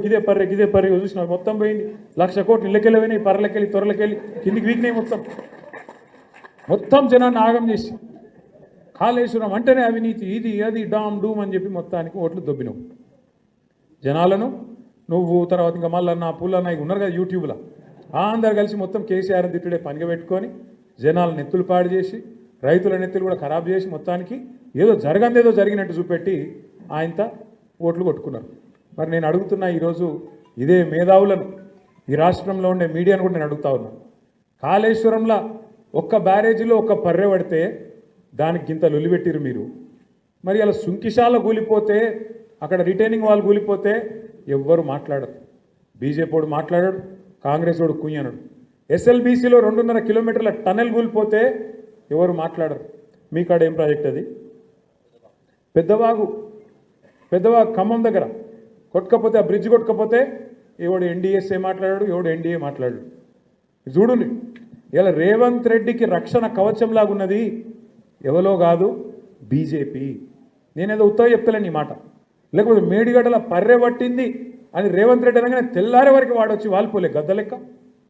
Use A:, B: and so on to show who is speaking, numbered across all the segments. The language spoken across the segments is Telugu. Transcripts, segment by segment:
A: గిదే పర్రె చూసిన మొత్తం పోయింది. 1,00,000 కోట్లు ఇళ్ళకెళ్ళిపోయినాయి, పర్రెలకెళ్ళి తొరలకెళ్ళి కిందికి వీకినాయి. మొత్తం జనాన్ని ఆగం చేసి కాళేశ్వరం అంటేనే అవినీతి, ఇది అది డామ్ డూమ్ అని చెప్పి మొత్తానికి ఓట్లు దొబ్బినావు జనాలను. నువ్వు తర్వాత ఇంకా మల్లన్న పుల్లన్న ఉన్నారు కదా యూట్యూబ్లో, అందరు కలిసి మొత్తం కేసీఆర్ తిట్టుడే పనిగా పెట్టుకొని జనాల నెత్తులు పాడు చేసి రైతుల నెత్తులు కూడా ఖరాబ్ చేసి మొత్తానికి ఏదో జరగందేదో జరిగినట్టు చూపెట్టి ఆయనతో ఓట్లు కొట్టుకున్నారు. మరి నేను అడుగుతున్నా ఈరోజు ఇదే మేధావులను, ఈ రాష్ట్రంలో ఉండే మీడియాను కూడా నేను అడుగుతా ఉన్నా. కాళేశ్వరంలో ఒక్క బ్యారేజీలో ఒక్క పర్రె పడితే దానికి గింత లొలిపెట్టిరు మీరు. మరి అలా సుంకిశాల కూలిపోతే, అక్కడ రిటైనింగ్ వాళ్ళు కూలిపోతే ఎవ్వరు మాట్లాడరు. బీజేపీ వాడు మాట్లాడాడు, కాంగ్రెస్ వాడు కుయ్యనడు. ఎస్ఎల్బీసీలో 2.5 కిలోమీటర్ల టనెల్ కూలిపోతే ఎవరు మాట్లాడరు. మీ కాడ ఏం ప్రాజెక్ట్ అది? పెద్దవాగు ఖమ్మం దగ్గర కొట్టుకపోతే, ఆ బ్రిడ్జ్ కొట్టుకపోతే ఎవడు ఎన్డీఎస్ఏ మాట్లాడాడు, ఎవడు ఎన్డీఏ మాట్లాడాడు. చూడుని ఇలా రేవంత్ రెడ్డికి రక్షణ కవచంలాగా ఉన్నది ఎవరో కాదు, బీజేపీ. నేనేదో ఉత్తగా చెప్తలేను ఈ మాట. లేకపోతే మేడిగడ్డల పర్రె పట్టింది అని రేవంత్ రెడ్డి అనగానే తెల్లారే వరకు వాడొచ్చి వాలిపోలే గద్ద లెక్క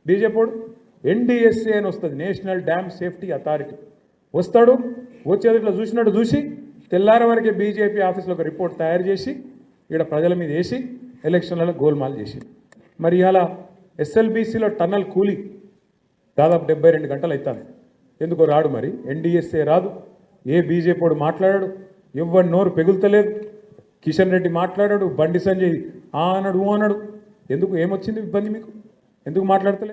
A: బీజేపీ వాడు. ఎన్డీఎస్ఏ అని వస్తుంది, నేషనల్ డ్యామ్ సేఫ్టీ అథారిటీ. వస్తాడు, వచ్చేది ఇట్లా చూసినట్టు చూసి తెల్లారే వరకే బీజేపీ ఆఫీస్లో ఒక రిపోర్ట్ తయారు చేసి ఇక్కడ ప్రజల మీద వేసి ఎలక్షన్లలో గోల్మాల్ చేసి, మరి ఇలా ఎస్ఎల్బీసీలో టన్నల్ కూలి దాదాపు 72 గంటలు అవుతాను. ఎందుకో రాడు, మరి ఎన్డీఎస్ఏ రాదు, ఏ బీజేపీ వాడు మాట్లాడాడు, ఎవరి నోరు పెగులుతలేదు. కిషన్ రెడ్డి మాట్లాడాడు, బండి సంజయ్ అన్నాడు. ఎందుకు ఏమొచ్చింది ఇబ్బంది మీకు? ఎందుకు మాట్లాడతలేదు?